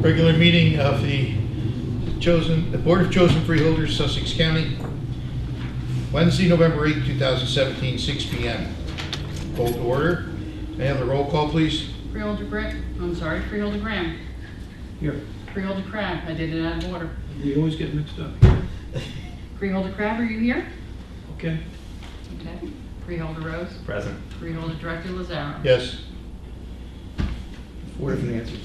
Regular meeting of the Board of Chosen Freeholders, Sussex County, Wednesday, November 8, 2017, 6 p.m. Call to order. May I have the roll call, please? Freeholder Graham. Here. Freeholder Crab, I did it out of order. You always get mixed up. Freeholder Crab, are you here? Okay. Okay. Freeholder Rose. Present. Freeholder Director Lazaro. Yes. 4 different answers.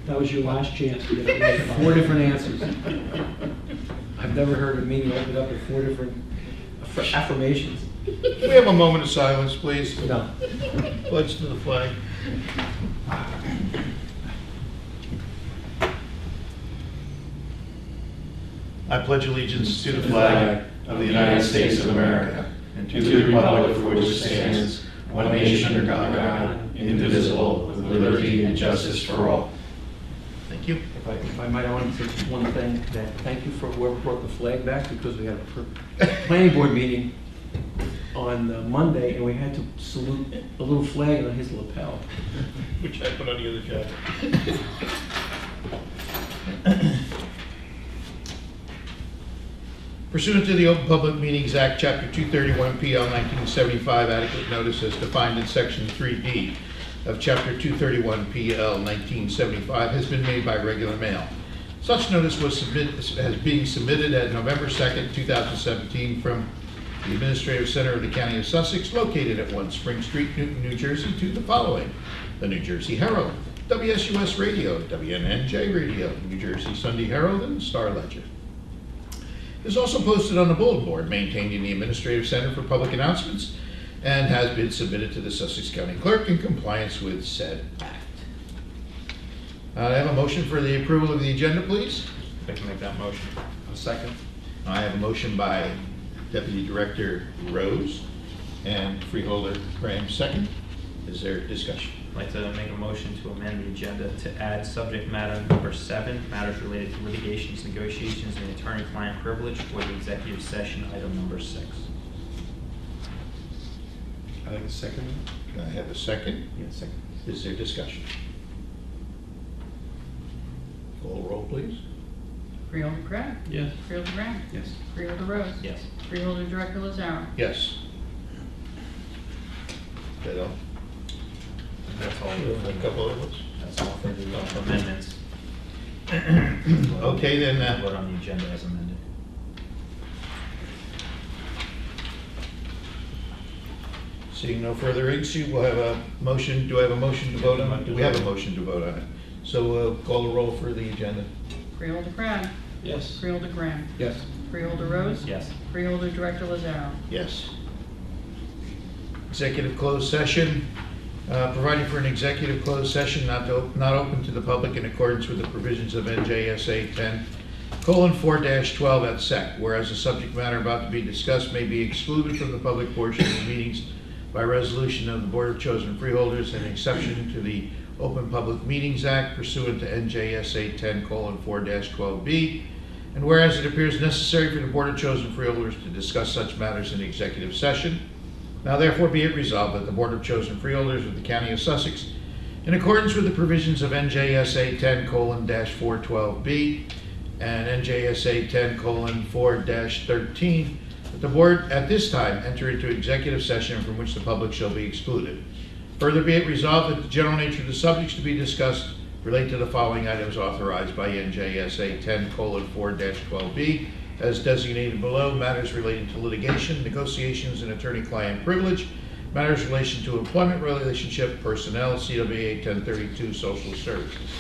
That was your last chance to get it right. 4 different answers. I've never heard a meeting open up with 4 different affirmations. Can we have a moment of silence, please? No. Pledge to the flag. I pledge allegiance to the flag of the United States of America and to the republic for which it stands, one nation under God, indivisible, with liberty and justice for all. Thank you. If I might, I want to say one thing, that thank you for whoever brought the flag back, because we had a planning board meeting on Monday, and we had to salute a little flag on his lapel. Which I put on the other jacket. Pursuant to the Open Public Meetings Act, Chapter 231 PL 1975, adequate notice as defined in Section 3D of Chapter 231 PL 1975 has been made by regular mail. Such notice was being submitted at November 2nd, 2017 from the Administrative Center of the County of Sussex, located at 1 Spring Street, Newton, New Jersey, to the following: the New Jersey Herald, WSUS Radio, WNNJ Radio, New Jersey Sunday Herald, and Star Ledger. It is also posted on the bulletin board maintained in the Administrative Center for Public Announcements and has been submitted to the Sussex County Clerk in compliance with said act. I have a motion for the approval of the agenda, please. I can make that motion. A second. I have a motion by Deputy Director Rose and Freeholder Graham, second. Is there discussion? I'd like to make a motion to amend the agenda to add subject matter number 7, matters related to litigations, negotiations, and attorney-client privilege, for the executive session, item number 6. I like a second. I have a second. Yeah, second. Is there discussion? Call roll, please. Freeholder Crab. Yes. Freeholder Graham. Yes. Freeholder Rose. Yes. Freeholder Director Lazaro. Yes. That all? That's all. A couple of others? That's all for the amendments. Okay, then. Vote on the agenda as amended. Seeing no further issue, we'll have a motion. Do I have a motion to vote on it? Do we have a motion to vote on it? So we'll call the roll for the agenda. Freeholder Crab. Yes. Freeholder Graham. Yes. Freeholder Rose. Yes. Freeholder Director Lazaro. Yes. Executive closed session. Providing for an executive closed session not open to the public in accordance with the provisions of NJSA 10:4-12 at SEC, whereas the subject matter about to be discussed may be excluded from the public portion of the meetings by resolution of the Board of Chosen Freeholders, an exception to the Open Public Meetings Act pursuant to NJSA 10:4-12B, and whereas it appears necessary for the Board of Chosen Freeholders to discuss such matters in executive session, now therefore be it resolved that the Board of Chosen Freeholders of the County of Sussex, in accordance with the provisions of NJSA 10:4-12B and NJSA 10:4-13, that the Board at this time enter into executive session from which the public shall be excluded. Further be it resolved that the general nature of the subjects to be discussed relate to the following items authorized by NJSA 10:4-12B as designated below: matters relating to litigation, negotiations, and attorney-client privilege, matters in relation to employment relationship, personnel, CWA 1032, social services.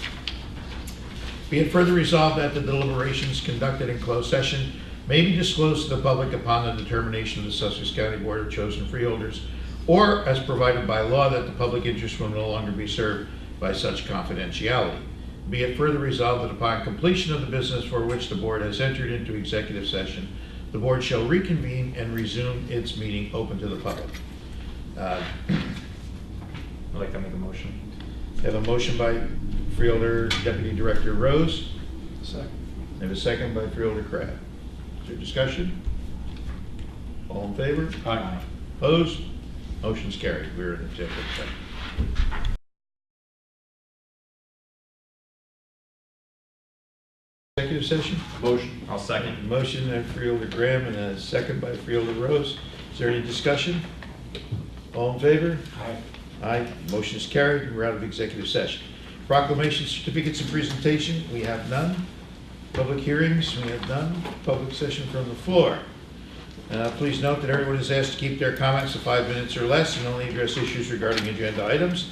Be it further resolved that the deliberations conducted in closed session may be disclosed to the public upon the determination of the Sussex County Board of Chosen Freeholders, or as provided by law that the public interest will no longer be served by such confidentiality. Be it further resolved that upon completion of the business for which the Board has entered into executive session, the Board shall reconvene and resume its meeting open to the public. I'd like to make a motion. I have a motion by Freeholder Deputy Director Rose. Second. I have a second by Freeholder Crab. Is there discussion? All in favor? Aye. Opposed? Motion's carried. We're in executive session. executive session? Motion. I'll second. Motion by Freeholder Graham and a second by Freeholder Rose. Is there any discussion? All in favor? Aye. Aye. Motion is carried. We're out of executive session. Proclamation, certificates, and presentation, we have none. Public hearings, we have none. Public session from the floor. Please note that everyone is asked to keep their comments to 5 minutes or less and only address issues regarding agenda items.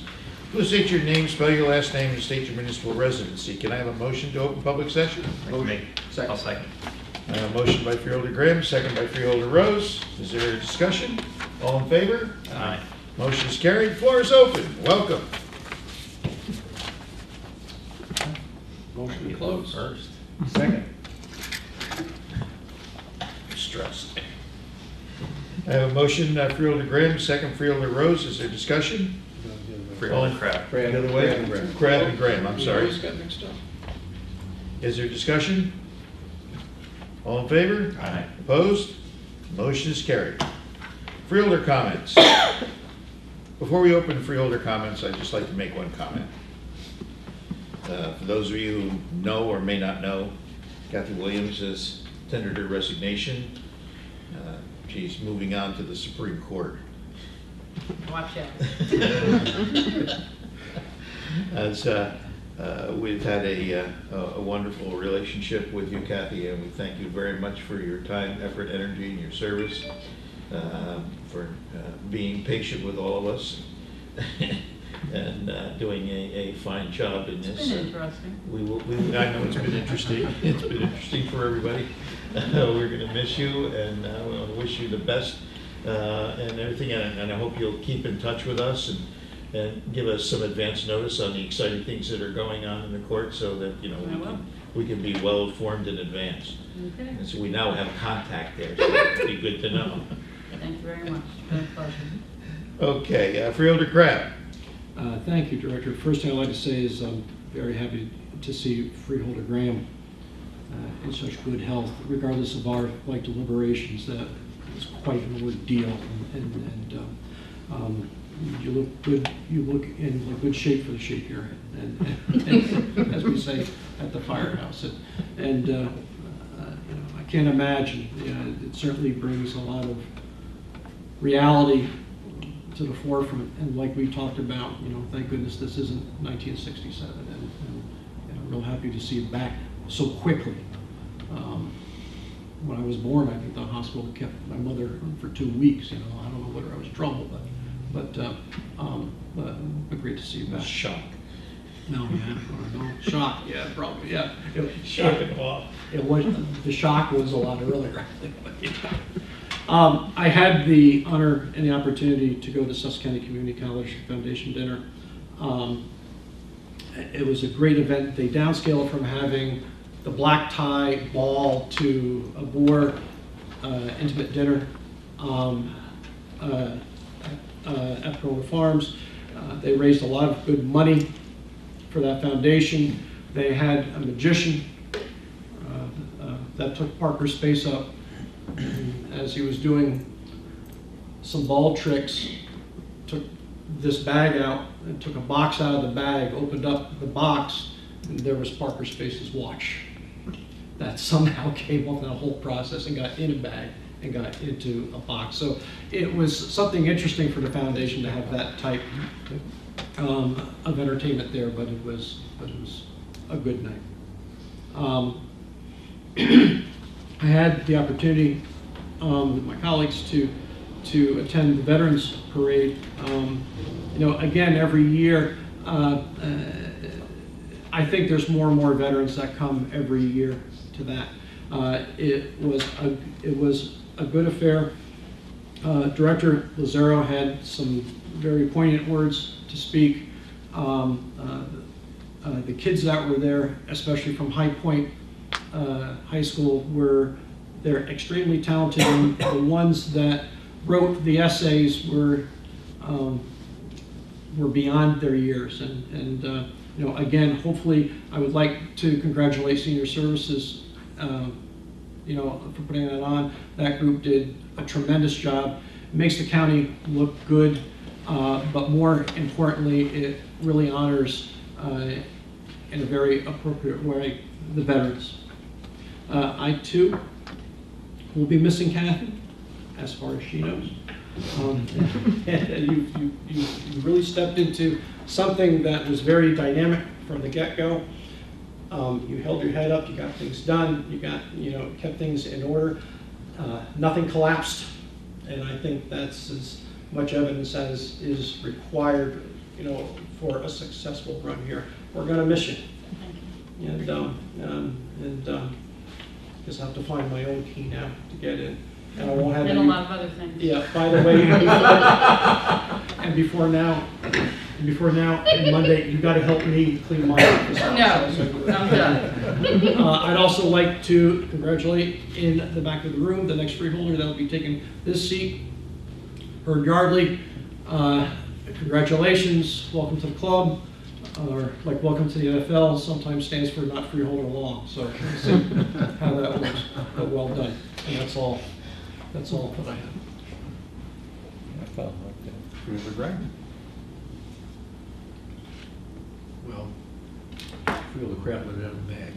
Please state your name, spell your last name, and state your municipal residency. Can I have a motion to open public session? I'll second. Motion by Freeholder Graham, second by Freeholder Rose. Is there a discussion? All in favor? Aye. Motion is carried. Floor is open. Welcome. Motion to close. First. Second. Stressed. I have a motion, Freeholder Graham, second Freeholder Rose. Is there discussion? Freeholder Crab. The other way? Crab and Graham, I'm sorry. Got mixed up. Is there discussion? All in favor? Aye. Opposed? Motion is carried. Freeholder comments. Before we open freeholder comments, I'd just like to make one comment. For those of you who know or may not know, Kathy Williams has tendered her resignation. She's moving on to the Supreme Court. Watch out. As we've had a wonderful relationship with you, Kathy, and we thank you very much for your time, effort, energy, and your service, for being patient with all of us and doing a fine job in this. It's been interesting. I know it's been interesting. It's been interesting for everybody. We're going to miss you, and we want to wish you the best and everything. And I hope you'll keep in touch with us and give us some advance notice on the exciting things that are going on in the court, so that we can be well informed in advance. Okay. And so we now have contact there, so it'd be good to know. Thank you very much. It's been a pleasure. Okay, Freeholder Crab. Thank you, Director. First thing I'd like to say is I'm very happy to see Freeholder Graham in such good health, regardless of our deliberations. That is quite an ordeal, and you look good. You look in good shape for the shape you're in, and as we say at the firehouse. I can't imagine. It certainly brings a lot of reality to the forefront, and like we talked about, thank goodness this isn't 1967, and I'm real happy to see it back so quickly. When I was born, I think the hospital kept my mother for 2 weeks. I don't know whether I was troubled, but great to see you back. Shock. No, shock. Yeah, probably. Yeah, Shock and awe. It was, the shock was a lot earlier, I think. But, yeah. I had the honor and the opportunity to go to Sussex County Community College Foundation dinner. It was a great event. They downscaled from having the black tie ball to a more intimate dinner at Corona Farms. They raised a lot of good money for that foundation. They had a magician that took Parker's face up as he was doing some ball tricks, took this bag out and took a box out of the bag, opened up the box, and there was Parker Space's watch. That somehow came off that whole process and got in a bag and got into a box. So it was something interesting for the foundation to have that type of entertainment there, but it was a good night. I had the opportunity with my colleagues to attend the Veterans Parade. Again, every year, I think there's more and more veterans that come every year to that. It was a good affair. Director Lazaro had some very poignant words to speak. The kids that were there, especially from High Point High School, they're extremely talented, and the ones that wrote the essays were beyond their years. And again, hopefully, I would like to congratulate Senior Services, for putting that on. That group did a tremendous job. It makes the county look good, but more importantly, it really honors, in a very appropriate way, the veterans. I too will be missing Kathy, as far as she knows. And you really stepped into something that was very dynamic from the get-go. You held your head up, you got things done, kept things in order. Nothing collapsed, and I think that's as much evidence as is required, for a successful run here. We're going to miss you. Thank you. And just have to find my own key now to get in. And I won't have And a any. lot of other things. Yeah, by the way, before now, and Monday, you got to help me clean my office out. No, I'm done. I'd also like to congratulate in the back of the room, the next freeholder that will be taking this seat, Herb Yardley. Congratulations, welcome to the club, or like welcome to the NFL, sometimes stands for not freeholder long, so we'll see how that works, but well done. And that's all that I have. I felt like that. It was a great. Well, feel the crap let it out of the bag.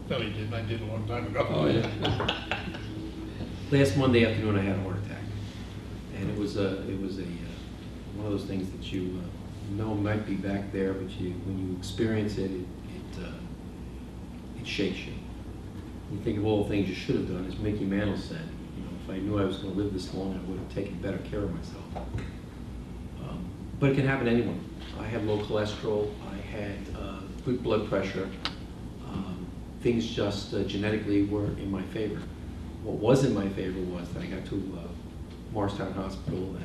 No, he didn't. I did a long time ago. Oh, yeah. Last Monday afternoon, I had a heart attack, and it was one of those things that you know might be back there, but when you experience it, it shakes you. You think of all the things you should have done. As Mickey Mantle said, if I knew I was going to live this long, I would have taken better care of myself. But it can happen to anyone. I had low cholesterol. I had good blood pressure. Things just genetically were in my favor. What was in my favor was that I got to Morristown Hospital,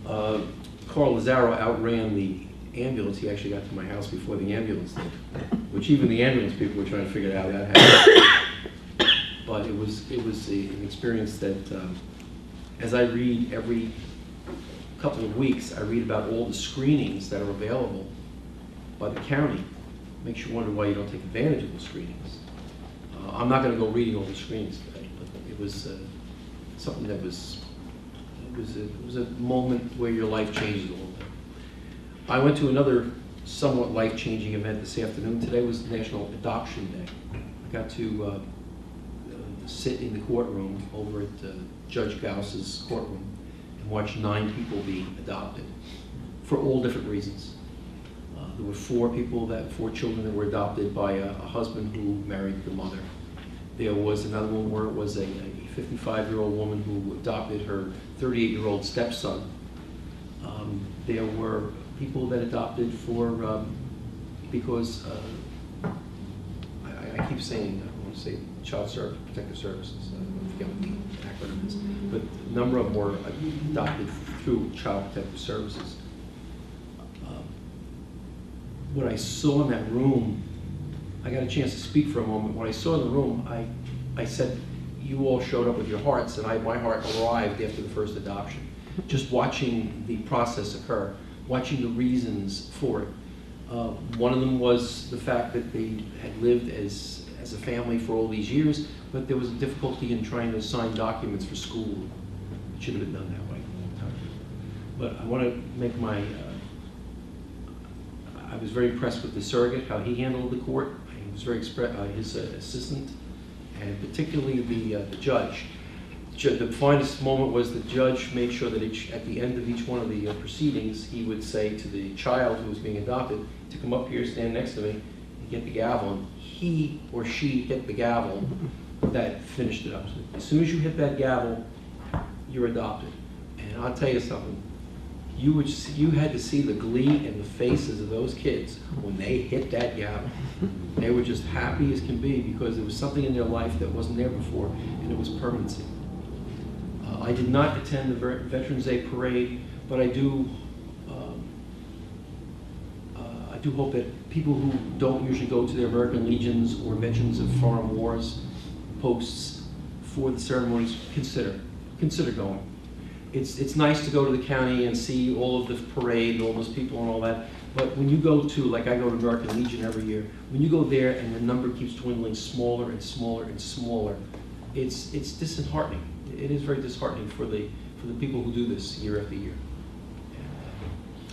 and Carl Lazaro outran the ambulance. He actually got to my house before the ambulance did, which even the ambulance people were trying to figure out how that happened. But it was an experience that, as I read every couple of weeks, I read about all the screenings that are available by the county. Makes you wonder why you don't take advantage of the screenings. I'm not going to go reading all the screenings today, but it was something that was a moment where your life changes a little bit. I went to another somewhat life-changing event this afternoon. Today was National Adoption Day. I got to sit in the courtroom over at Judge Gauss's courtroom and watch 9 people be adopted for all different reasons. There were 4 children that were adopted by a husband who married the mother. There was another one where it was a 55-year-old woman who adopted her 38-year-old stepson. There were people that adopted because I keep saying, I want to say Child Protective Services, I forget what the acronym is, but a number of them were adopted through Child Protective Services. What I saw in that room, I got a chance to speak for a moment. What I saw in the room, I said, you all showed up with your hearts, and my heart arrived after the first adoption. Just watching the process occur, watching the reasons for it. One of them was the fact that they had lived as a family for all these years, but there was a difficulty in trying to sign documents for school. It should have been done that way a long time ago. But I want to make I was very impressed with the surrogate, how he handled the court. He was very his assistant, and particularly the judge. The finest moment was the judge made sure that at the end of each one of the proceedings, he would say to the child who was being adopted to come up here, stand next to me, and get the gavel. And he or she hit the gavel that finished it up. So as soon as you hit that gavel, you're adopted. And I'll tell you something. You had to see the glee in the faces of those kids when they hit that gavel. They were just happy as can be because there was something in their life that wasn't there before, and it was permanency. I did not attend the Veterans Day parade, but I do hope that people who don't usually go to their American Legions or Veterans of Foreign Wars posts for the ceremonies consider going. It's nice to go to the county and see all of the parade and all those people and all that, but when you go to, like I go to American Legion every year, when you go there and the number keeps dwindling smaller and smaller and smaller, it's disheartening. It is very disheartening for the people who do this year after year. And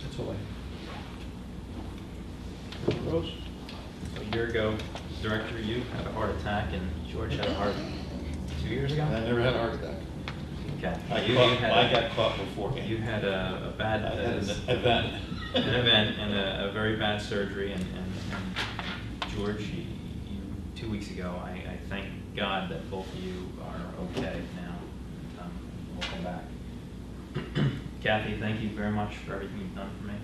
that's all I have. Rose? A year ago, Director, you had a heart attack, and George had a heart 2 years ago? I never had a heart attack. Okay. I got caught beforehand. You had a bad, I had an event. an event and a very bad surgery, and George, you 2 weeks ago, I thank God that both of you are okay now. Welcome back. Kathy, thank you very much for everything you've done for me.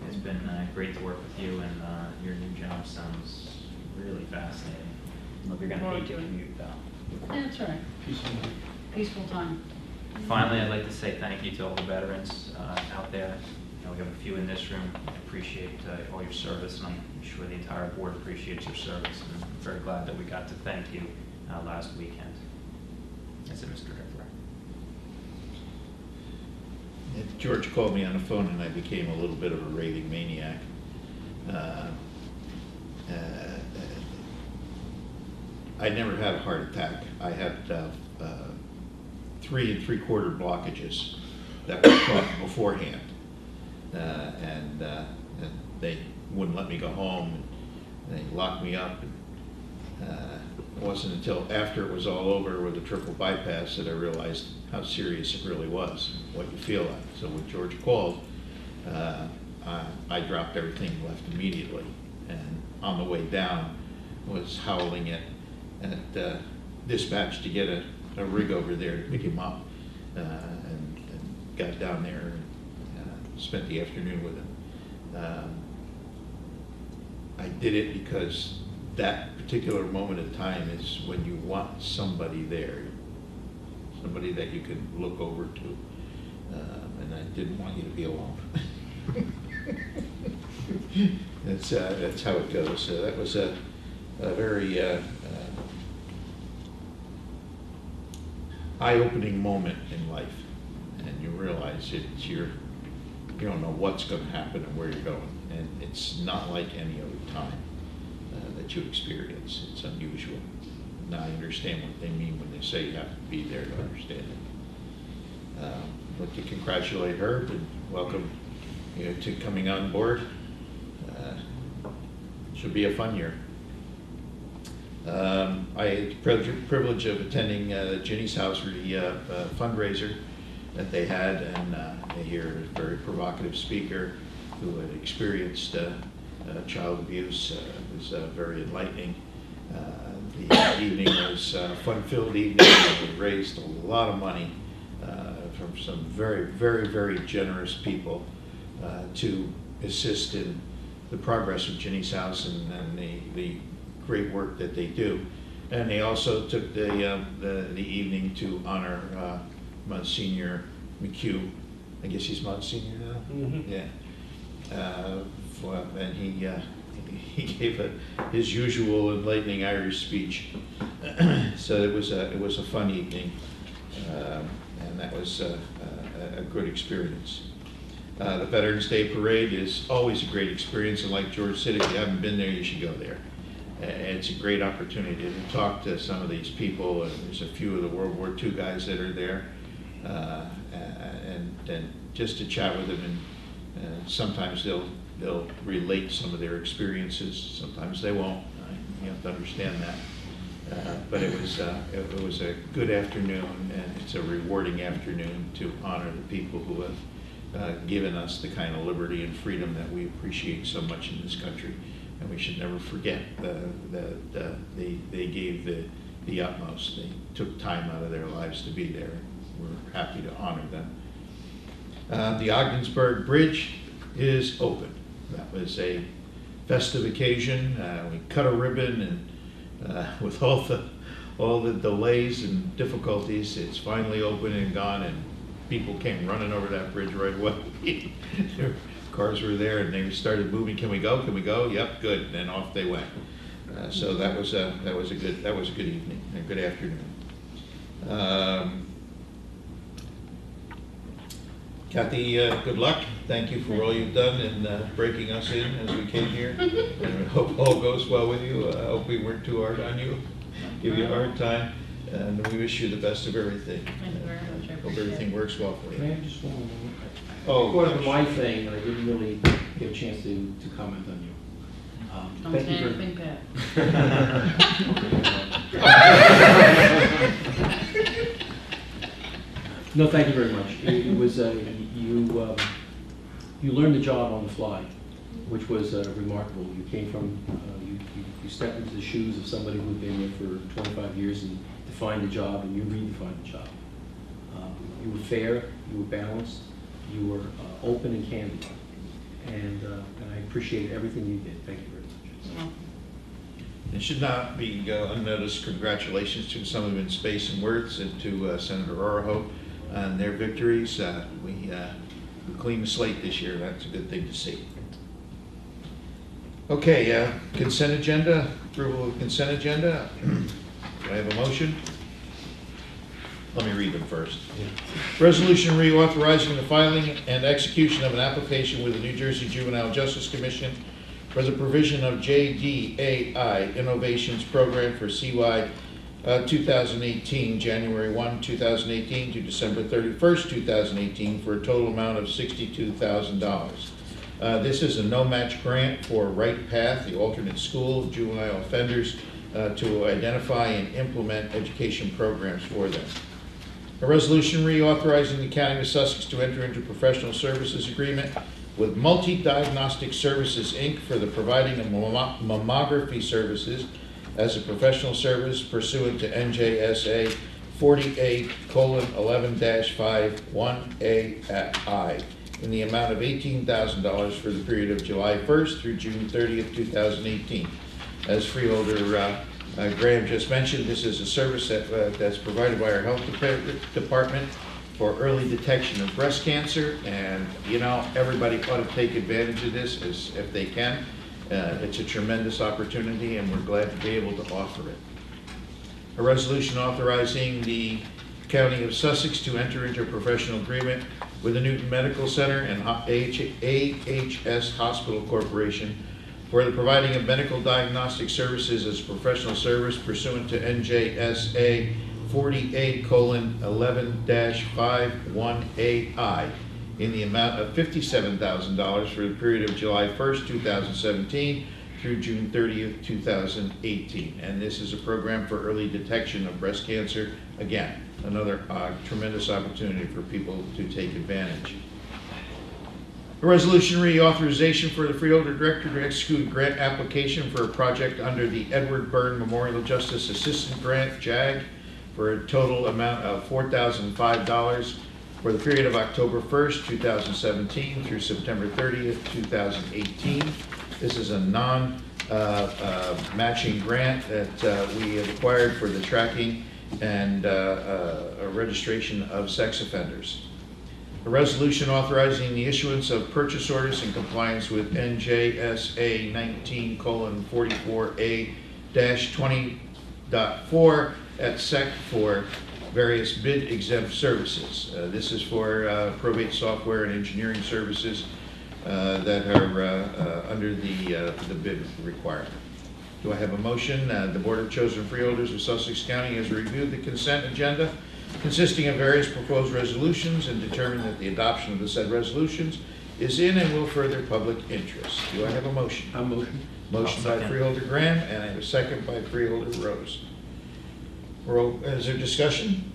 It's been great to work with you, and your new job sounds really fascinating. You're gonna hate to commute though. Yeah, that's all right. Peaceful time. Finally, I'd like to say thank you to all the veterans out there. You know, we have a few in this room. I appreciate all your service, and I'm sure the entire board appreciates your service. And I'm very glad that we got to thank you last weekend. That's it, Mr. Director. George called me on the phone, and I became a little bit of a raving maniac. I never had a heart attack. I had 3 3/4 blockages that were caught beforehand, and they wouldn't let me go home. They locked me up. It wasn't until after it was all over with a triple bypass that I realized how serious it really was, what you feel like. So when George called, I dropped everything and left immediately. And on the way down, was howling at dispatch to get a rig over there to pick him up, and got down there and spent the afternoon with him. I did it because that particular moment in time is when you want somebody there, somebody that you can look over to, and I didn't want you to be alone. That's how it goes. That was a very eye-opening moment in life, and you realize you don't know what's going to happen and where you're going, and it's not like any other time that you experience. It's unusual. Now I understand what they mean when they say you have to be there to understand it. I'd like to congratulate Herb and welcome you to coming on board. Should be a fun year. I had the privilege of attending Ginny's house for the fundraiser that they had, and they hear a very provocative speaker who had experienced child abuse. It was very enlightening. The evening was a fun-filled evening. We raised a lot of money from some very, very, very generous people to assist in the progress of Ginny's house and the great work that they do. And they also took the evening to honor Monsignor McHugh. I guess he's Monsignor now? Mm-hmm. Yeah. And he gave his usual enlightening Irish speech. So it was a fun evening, and that was a good experience. The Veterans Day Parade is always a great experience, and like George said, if you haven't been there, you should go there. It's a great opportunity to talk to some of these people, and there's a few of the World War II guys that are there, and just to chat with them, and sometimes they'll relate some of their experiences, sometimes they won't. You have to understand that. But it was a good afternoon, and it's a rewarding afternoon to honor the people who have given us the kind of liberty and freedom that we appreciate so much in this country. And we should never forget that they gave the utmost. They took time out of their lives to be there. We're happy to honor them. The Ogdensburg Bridge is open. That was a festive occasion. We cut a ribbon, and with all the delays and difficulties, it's finally open and gone, and people came running over that bridge right away. Their cars were there, and they started moving. Can we go? Can we go? Yep, good. And then off they went. So that was a good evening, a good afternoon. Kathy, good luck. Thank you for all you've done in breaking us in as we came here. And I hope all goes well with you. I hope we weren't too hard on you, give you a hard time. And we wish you the best of everything. Thank you very much. I Hope appreciate everything it. works well for May you. I just one? Oh, According to gosh. my thing, I didn't really get a chance to comment on you. Don't Thank say you anything bad. No, thank you very much. It was, you learned the job on the fly, which was remarkable. You came from, you stepped into the shoes of somebody who had been there for 25 years and defined the job, and you redefined the job. You were fair, you were balanced, you were open and candid, and I appreciate everything you did. Thank you very much. It should not be unnoticed. Congratulations to some of in space and words, and to Senator Oroho on their victories. We cleaned the slate this year. That's a good thing to see. Okay, consent agenda, approval of consent agenda. Do I have a motion? Let me read them first. Resolution reauthorizing the filing and execution of an application with the New Jersey Juvenile Justice Commission for the provision of JDAI Innovations Program for CY 2018, January 1, 2018 to December 31st, 2018, for a total amount of $62,000. This is a no-match grant for Right Path, the alternate school of juvenile offenders, to identify and implement education programs for them. A resolution reauthorizing the County of Sussex to enter into professional services agreement with Multi-Diagnostic Services, Inc. for the providing of mammography services as a professional service pursuant to NJSA 48:11-5(1)(a)(I) in the amount of $18,000 for the period of July 1st through June 30th, 2018. As Freeholder Graham just mentioned, this is a service that's provided by our health department for early detection of breast cancer, and you know, everybody ought to take advantage of this if they can. It's a tremendous opportunity, and we're glad to be able to offer it. A resolution authorizing the County of Sussex to enter into a professional agreement with the Newton Medical Center and AHS Hospital Corporation for the providing of medical diagnostic services as a professional service pursuant to NJSA 48:11-5(1)(a)(I) in the amount of $57,000 for the period of July 1st, 2017 through June 30th, 2018. And this is a program for early detection of breast cancer. Again, another tremendous opportunity for people to take advantage. A resolution reauthorization for the Freeholder Director to execute a grant application for a project under the Edward Byrne Memorial Justice Assistant Grant, JAG, for a total amount of $4,005 for the period of October 1st, 2017 through September 30th, 2018. This is a non-matching grant that we have acquired for the tracking and a registration of sex offenders. A resolution authorizing the issuance of purchase orders in compliance with NJSA 19:44A-20.4 at SEC for various bid exempt services. This is for probate software and engineering services that are under the bid requirement. Do I have a motion? The Board of Chosen Freeholders of Sussex County has reviewed the consent agenda consisting of various proposed resolutions and determined that the adoption of the said resolutions is in and will further public interest. Do I have a motion? A motion. Motion by Freeholder Graham, and I have a second by Freeholder Rose. Is there discussion?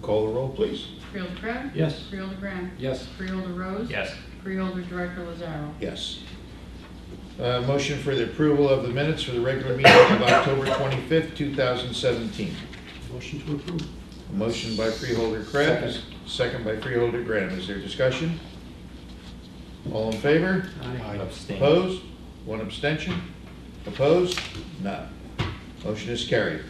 Call the roll, please. Freeholder Craig? Yes. Freeholder Graham? Yes. Freeholder Rose? Yes. Freeholder Director Lazaro? Yes. Motion for the approval of the minutes for the regular meeting of October 25th, 2017. Motion to approve. A motion by Freeholder Craig, Second. second by Freeholder Graham. Is there discussion? All in favor? Aye. Abstain. Opposed? One abstention. Opposed? None. Motion is carried.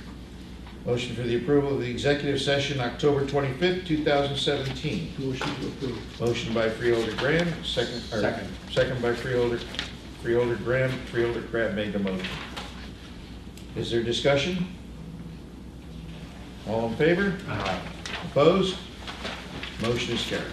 Motion for the approval of the executive session October 25th, 2017. Motion to approve. Motion by Freeholder Graham, second by Freeholder Graham. Freeholder Graham made the motion. Is there discussion? All in favor? Aye. Opposed? Motion is carried.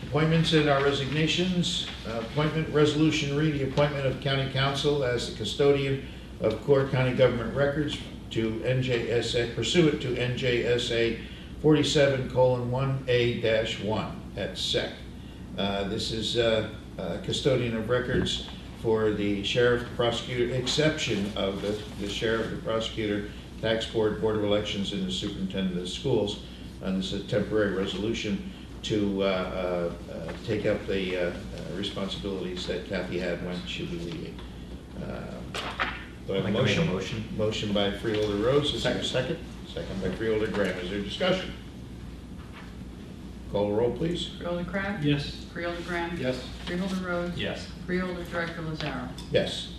Appointments and our resignations. Appointment resolution read the appointment of County Council as the custodian of core county government records to NJSA, pursuant to NJSA 47:1A-1 at SEC. This is custodian of records for the sheriff, prosecutor, exception of the sheriff, the prosecutor, tax board, board of elections, and the superintendent of schools. And this is a temporary resolution to take up the responsibilities that Kathy had when she was leaving. Do I have a I'd like to make a motion? motion. Motion by Freeholder Rose, is there a second? Second by Freeholder Graham, is there discussion? Call the roll, please. Freeholder Crab? Yes. Freeholder Graham? Yes. Freeholder Rose? Yes. Freeholder Director Lazaro? Yes.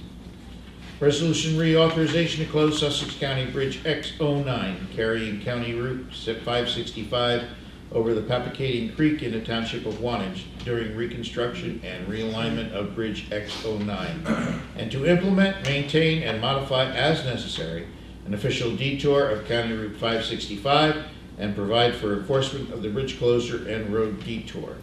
Resolution reauthorization to close Sussex County Bridge X09, carrying County Route 565 over the Papacating Creek in the Township of Wantage during reconstruction and realignment of Bridge X09, and to implement, maintain, and modify as necessary an official detour of County Route 565 and provide for enforcement of the bridge closure and road detour.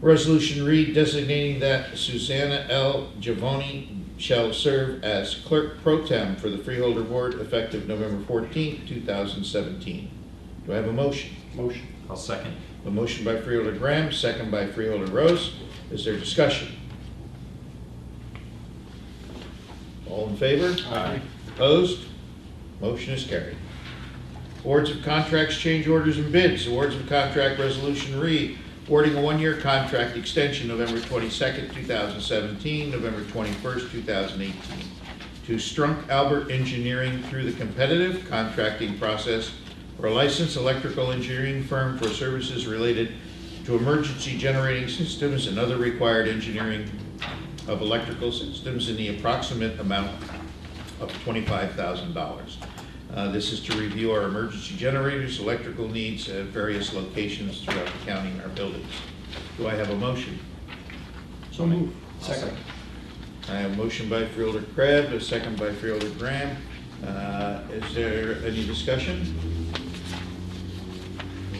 Resolution read designating that Susanna L. Giavoni shall serve as clerk pro tem for the Freeholder Board effective November 14th, 2017. Do I have a motion? Motion. I'll second. A motion by Freeholder Graham, second by Freeholder Rose. Is there discussion? All in favor? Aye. Opposed? Motion is carried. Awards of contracts, change orders, and bids. Awards of contract resolution read, awarding a one-year contract extension November 22nd, 2017, November 21st, 2018, to Strunk Albert Engineering through the competitive contracting process for a licensed electrical engineering firm for services related to emergency generating systems and other required engineering of electrical systems in the approximate amount of $25,000. This is to review our emergency generators, electrical needs at various locations throughout the county and our buildings. Do I have a motion? So move. Second. I have a motion by Freeholder Crab, a second by Freeholder Graham. Is there any discussion?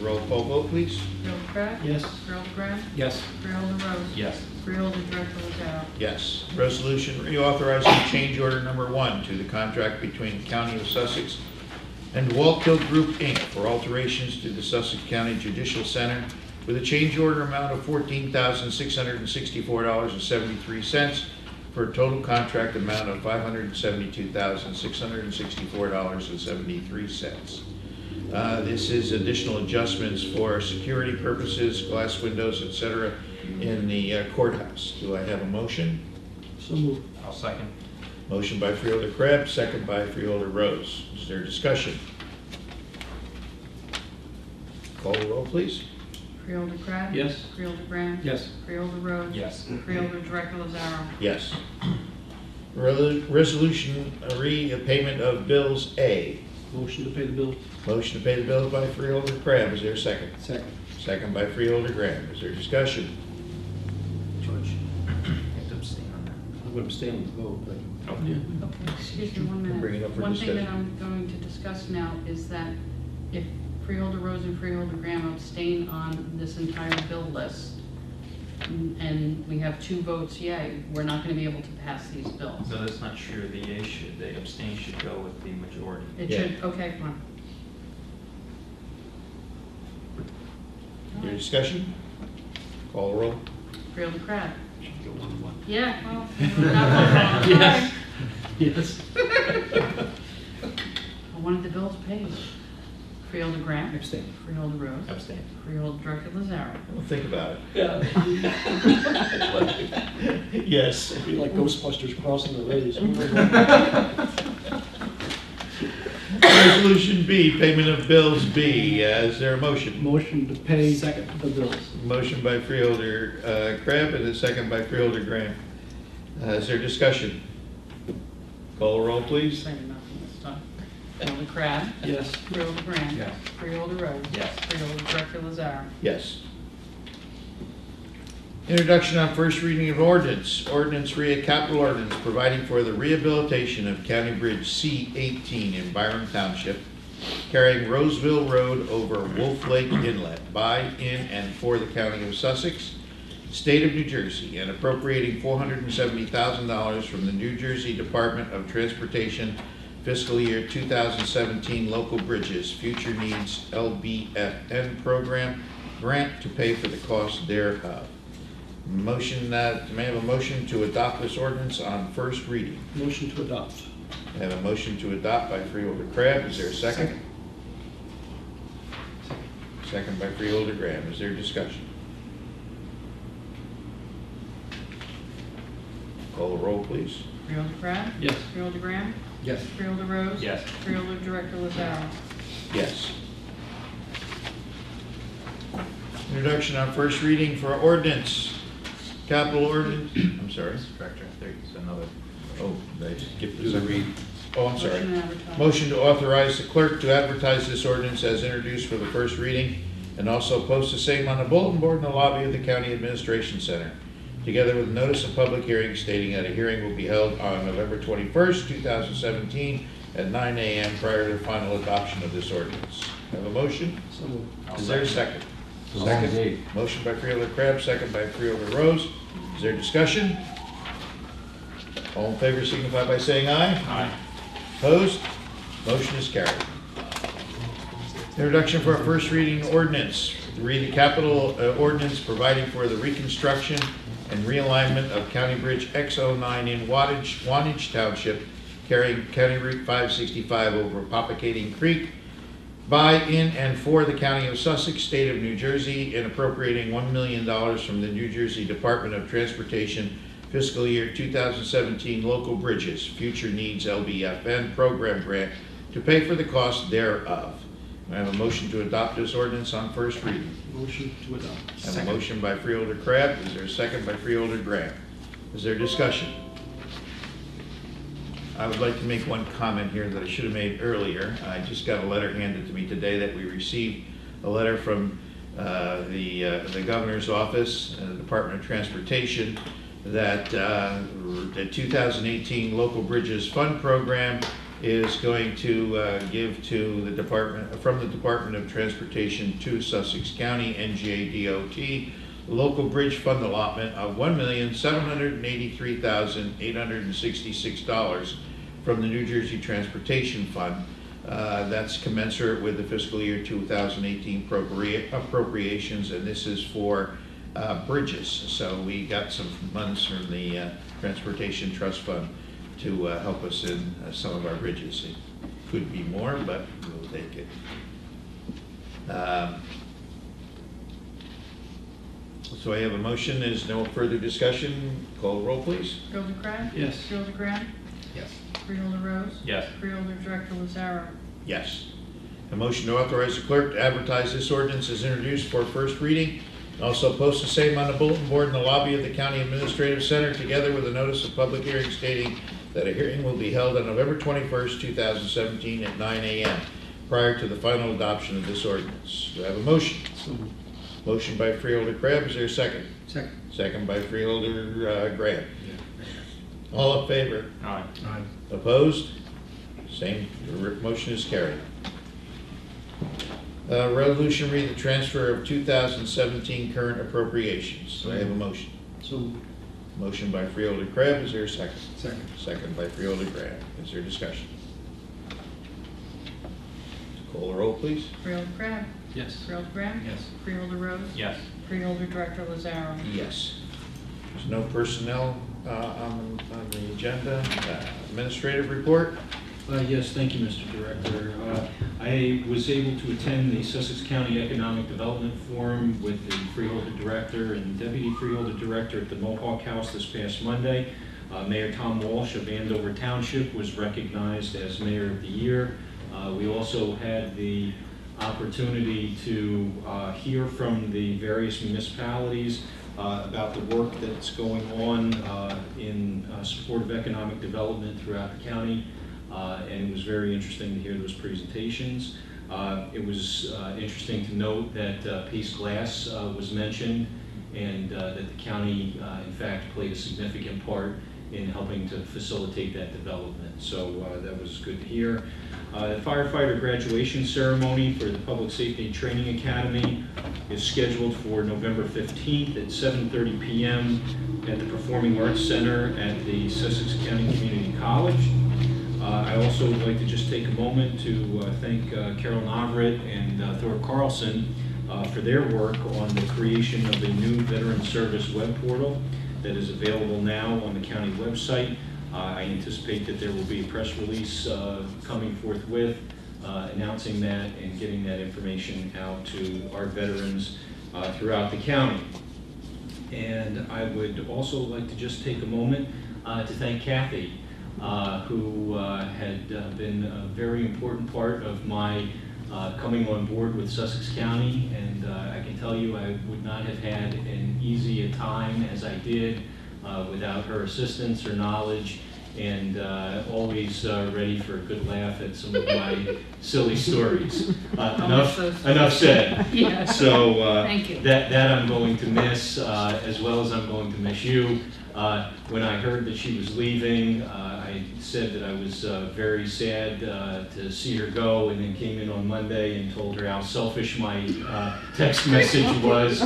Roll call vote, please. Freeholder Crab? Yes. Freeholder Graham? Yes. Freeholder Rose? Yes. Freeholder Director Lazaro? Yes. Resolution reauthorizing change order number 1 to the contract between the County of Sussex and Wallkill Group, Inc. for alterations to the Sussex County Judicial Center with a change order amount of $14,664.73 for a total contract amount of $572,664.73. This is additional adjustments for security purposes, glass windows, etc. in the courthouse. Do I have a motion? So move. I'll second. Motion by Freeholder Krebs, second by Freeholder Rose. Is there discussion? Call the roll, please. Freeholder Crab? Yes. Freeholder Graham? Yes. Freeholder Rose? Yes. Freeholder Director Lazaro? Yes. Resolution repayment of bills A. Motion to pay the bill. Motion to pay the bill by Freeholder Crab. Is there a second? Second. Second by Freeholder Graham. Is there discussion? George, you have to abstain on that. I'm going to abstain on the vote, but. Okay, excuse me 1 minute. Bring it up for One thing that discussion. I'm going to discuss now is that if Freeholder Rose and Freeholder Graham abstain on this entire bill list, and we have 2 votes yay, we're not going to be able to pass these bills. No, that's not true. The abstain should go with the majority. It Yeah. should, okay, fine. Your discussion? Call the roll. Freeholder Crab? Go 1-1. Yeah, well, not one wrong. Yes. Yes. I wanted the bills paid. Freeholder Graham? Abstain. Freeholder Rose? Abstain. Freeholder Director Lazaro? Well, think about it. Yeah. Yes. It'd be like Ghostbusters crossing the rays. Resolution B, payment of bills B. Is there a motion? Motion to pay. Second. The bills. Motion by Freeholder Crab and a second by Freeholder Graham. Is there discussion? Call the roll, please. Saying nothing this time. Freeholder Crab? Yes. Freeholder Graham? Yes. Freeholder Rose? Yes. Freeholder Director Lazaro? Yes. Introduction on first reading of ordinance. Ordinance capital ordinance providing for the rehabilitation of County Bridge C-18 in Byron Township, carrying Roseville Road over Wolf Lake Inlet by, in, and for the County of Sussex, State of New Jersey, and appropriating $470,000 from the New Jersey Department of Transportation fiscal year 2017 local bridges, future needs LBFN program grant to pay for the cost thereof. Motion that, may I have a motion to adopt this ordinance on first reading? Motion to adopt. I have a motion to adopt by Freeholder Crab. Is there a second? Second by Freeholder Graham. Is there discussion? Call the roll, please. Freeholder Crab? Yes. Freeholder Graham? Yes. Freeholder Rose? Yes. Freeholder Director Lazaro? Yes. Introduction on first reading for ordinance. Capital ordinance, I'm sorry. Director, there's another. Oh, I skipped this. Oh, I'm sorry. Motion to advertise. Motion to authorize the clerk to advertise this ordinance as introduced for the first reading and also post the same on the bulletin board in the lobby of the County Administration Center, together with notice of public hearing stating that a hearing will be held on November 21st, 2017 at 9 a.m. prior to the final adoption of this ordinance. Have a motion? So moved. Is there a second? It's a long date. Motion by Freeholder Crab, second by Freeholder Rose. Is there discussion? All in favor signify by saying aye. Aye. Opposed? Motion is carried. Introduction for our first reading ordinance. To read the capital ordinance providing for the reconstruction and realignment of County Bridge X09 in Wantage Township, carrying County Route 565 over Papacating Creek, by, in, and for the County of Sussex, State of New Jersey, and appropriating $1 million from the New Jersey Department of Transportation fiscal year 2017 local bridges, future needs LBFN program grant to pay for the cost thereof. I have a motion to adopt this ordinance on first reading. Motion to adopt. I have a motion by Freeholder Crab. Is there a second by Freeholder Graham? Is there discussion? I would like to make one comment here that I should have made earlier. I just got a letter handed to me today that we received a letter from the governor's office, the Department of Transportation, that the 2018 Local Bridges Fund Program is going to give to the Department, from the Department of Transportation to Sussex County, NGA DOT, local bridge fund allotment of $1,783,866 from the New Jersey Transportation Fund. That's commensurate with the fiscal year 2018 appropriations, and this is for bridges. So we got some funds from the Transportation Trust Fund to help us in some of our bridges. It could be more, but we'll take it. So I have a motion. There's no further discussion. Call the roll, please. Freeholder Crab? Yes. Freeholder Graham? Yes. Freeholder Rose? Yes. Freeholder Director Lazaro? Yes. A motion to authorize the clerk to advertise this ordinance as introduced for first reading, and also post the same on the bulletin board in the lobby of the County Administrative Center, together with a notice of public hearing stating that a hearing will be held on November 21st, 2017 at 9 a.m. prior to the final adoption of this ordinance. Do I have a motion? So moved. Motion by Freeholder Crab. Is there a second? Second. Second by Freeholder Graham. All in favor? Aye. Aye. Opposed? Same, the motion is carried. Resolution read the transfer of 2017 current appropriations. Do I have a motion? So moved. Motion by Freeholder Crab. Is there a second? Second. Second by Freeholder Graham. Is there discussion? Call the roll, please. Freeholder Crab? Yes. Freeholder Graham? Yes. Freeholder Rose? Yes. Freeholder Director Lazaro? Yes. There's no personnel on the agenda. Administrative report? Yes, thank you, Mr. Director. I was able to attend the Sussex County Economic Development Forum with the Freeholder Director and Deputy Freeholder Director at the Mohawk House this past Monday. Mayor Tom Walsh of Andover Township was recognized as Mayor of the Year. We also had the opportunity to hear from the various municipalities about the work that's going on in support of economic development throughout the county. And it was very interesting to hear those presentations. It was interesting to note that Pace Glass was mentioned, and that the county, in fact, played a significant part in helping to facilitate that development. So that was good to hear. The firefighter graduation ceremony for the Public Safety Training Academy is scheduled for November 15th at 7:30 p.m. at the Performing Arts Center at the Sussex County Community College. I also would like to just take a moment to thank Carol Navarrete and Thor Carlson for their work on the creation of a new Veteran Service web portal that is available now on the county website. I anticipate that there will be a press release coming forthwith announcing that and getting that information out to our veterans throughout the county. And I would also like to just take a moment to thank Kathy, who had been a very important part of my coming on board with Sussex County, and I can tell you I would not have had an easy a time as I did without her assistance or knowledge, and always ready for a good laugh at some of my silly stories. Enough said. Yeah. So Thank you. that I'm going to miss, as well as I'm going to miss you. When I heard that she was leaving, I said that I was very sad to see her go, and then came in on Monday and told her how selfish my text message was,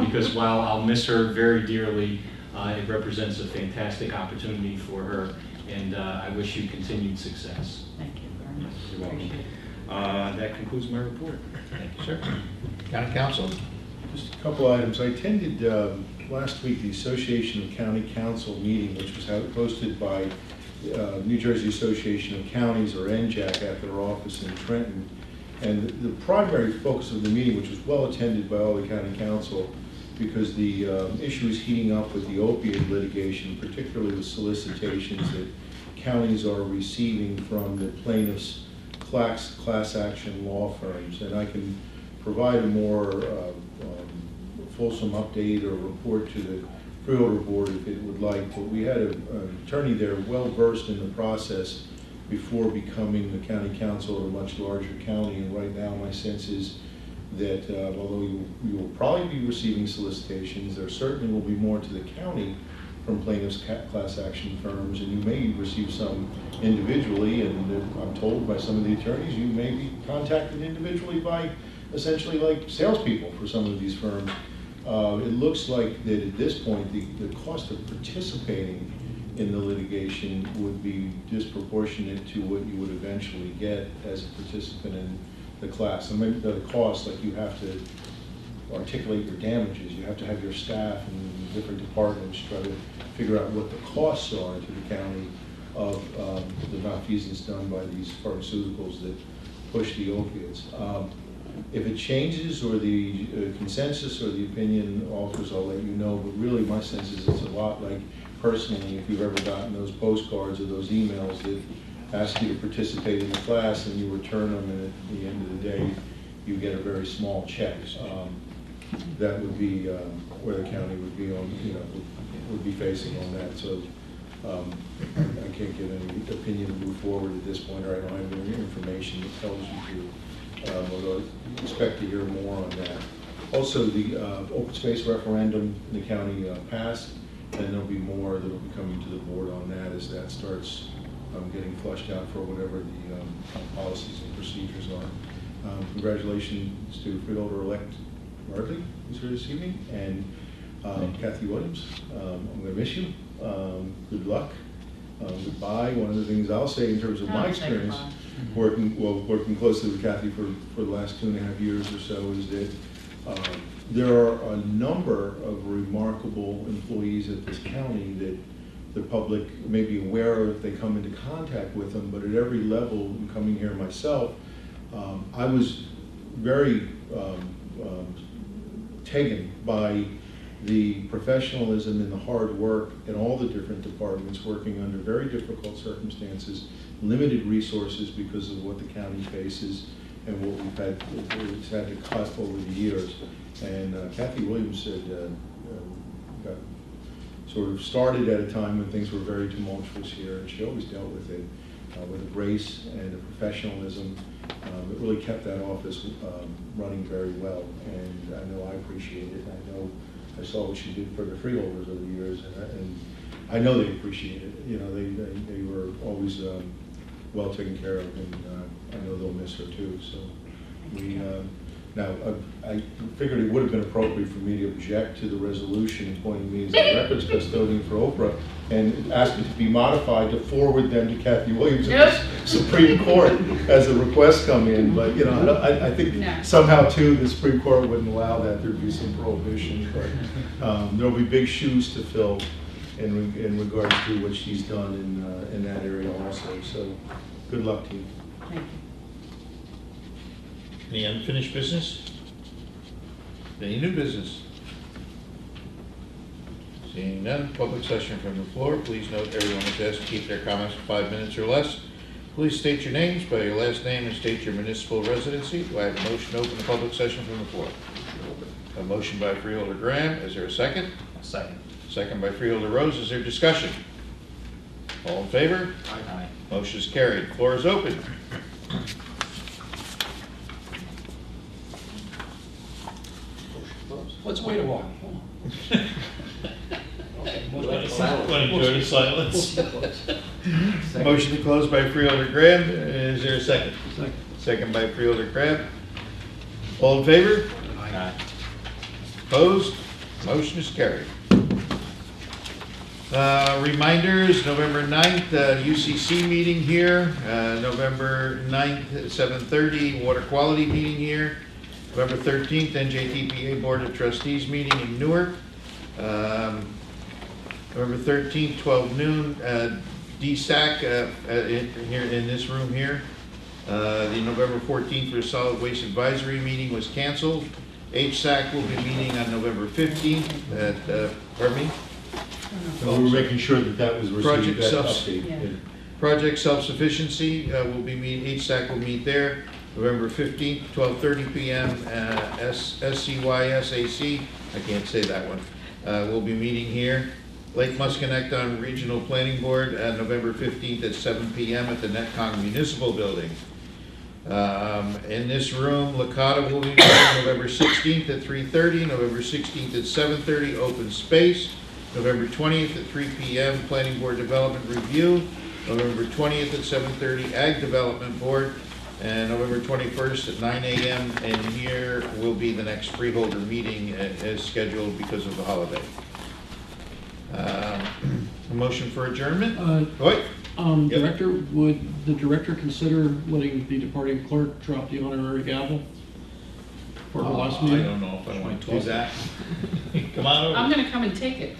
because while I'll miss her very dearly, it represents a fantastic opportunity for her, and I wish you continued success. Thank you very much. You're welcome. Appreciate it. That concludes my report. Thank you, sir. County Council? Just a couple items. I attended last week the Association of County Council meeting, which was hosted by New Jersey Association of Counties, or NJAC, at their office in Trenton. And the primary focus of the meeting, which was well attended by all the county council, because the issue is heating up with the opioid litigation, particularly the solicitations that counties are receiving from the plaintiffs' class action law firms. And I can provide a more fulsome update or report to the Freeholder Board if it would like, but we had an attorney there well versed in the process before becoming the county council of a much larger county, and right now my sense is that although you will probably be receiving solicitations, there certainly will be more to the county from plaintiffs' class action firms, and you may receive some individually, and I'm told by some of the attorneys you may be contacted individually by essentially like salespeople for some of these firms. It looks like that at this point the cost of participating in the litigation would be disproportionate to what you would eventually get as a participant in the class. And maybe the cost, like you have to articulate your damages, you have to have your staff in different departments try to figure out what the costs are to the county of the malfeasance done by these pharmaceuticals that push the opiates. If it changes or the consensus or the opinion alters, I'll let you know, but really my sense is it's a lot like, personally, if you've ever gotten those postcards or those emails that ask you to participate in the class and you return them, and at the end of the day you get a very small check. That would be where the county would be on, would be facing on that. So I can't give any opinion to move forward at this point, or I don't have any information that tells you to. Although I expect to hear more on that. Also, the open space referendum in the county passed, and there'll be more that will be coming to the board on that as that starts getting flushed out for whatever the policies and procedures are. Congratulations to Freeholder-elect Martley, who's here this evening, and Kathy Williams. I'm going to miss you. Good luck. Goodbye. One of the things I'll say in terms of my experience working closely with Kathy for the last 2.5 years or so is that there are a number of remarkable employees at this county that the public may be aware of if they come into contact with them, but at every level, coming here myself, I was very taken by the professionalism and the hard work in all the different departments, working under very difficult circumstances, limited resources because of what the county faces and what we've had to cut over the years. And Kathy Williams said, got sort of started at a time when things were very tumultuous here, and she always dealt with it with a grace and a professionalism that really kept that office running very well. And I know I appreciate it. I know I saw what she did for the freeholders over the years, and I know they appreciate it. They were always well taken care of, and I know they'll miss her too. So we Now, I figured it would have been appropriate for me to object to the resolution appointing me as the records custodian for Oprah and ask it to be modified to forward them to Kathy Williams at the Supreme Court as the requests come in. But, you know, I think No. somehow, too, the Supreme Court wouldn't allow that. There'd be some prohibition. But there'll be big shoes to fill in regards to what she's done in that area also. So good luck to you. Thank you. Any unfinished business? Any new business? Seeing none, public session from the floor. Please note everyone is asked to keep their comments to 5 minutes or less. Please state your names by your last name and state your municipal residency. Do I have a motion to open the public session from the floor? A motion by Freeholder Graham. Is there a second? Second. Second by Freeholder Rose. Is there discussion? All in favor? Aye. Motion is carried. Floor is open. Let's wait a while. Want to enjoy the silence? Motion to close by Freeholder Graham. Is there a second? Second. Second by Freeholder Graham. All in favor? Aye. Opposed? Motion is carried. Reminders, November 9th, UCC meeting here. November 9th, at 7:30, water quality meeting here. November 13th, NJTPA Board of Trustees meeting in Newark. November 13th, 12 noon, DSAC here in this room here. The November 14th for the Solid Waste Advisory meeting was canceled. HSAC will be meeting on November 15th at, pardon me? So we were making sure that that was received, Project that self- update. Yeah. Yeah. Project Self-Sufficiency will be meeting, HSAC will meet there, November 15th, 12:30 PM, SCYSAC, I can't say that one, will be meeting here. Lake Muscanac Regional Planning Board, November 15th at 7 PM at the Netcong Municipal Building. In this room, Lakota will be meeting November 16th at 3:30, November 16th at 7:30, open space. November 20th at 3 PM, Planning Board Development Review. November 20th at 7:30, Ag Development Board. And November 21st at 9 AM, and here will be the next freeholder meeting as scheduled because of the holiday. A motion for adjournment? Wait. Yep. Director, would the director consider letting the departing clerk drop the honorary gavel for her last I meeting? don't know if I want to do that. Come on over. I'm gonna come and take it.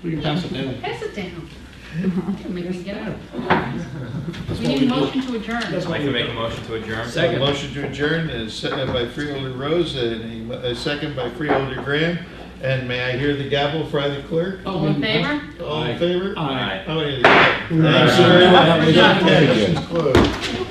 We can pass it down. Pass it down. Make me get out. We need a motion to adjourn. I'd like to make a motion to adjourn. A motion to adjourn is seconded by Freeholder Rose and a second by Freeholder Graham. And may I hear the gavel for the clerk? All in favor? All in favor? Aye. How many of you? Thanks Aye. very much. Session's closed.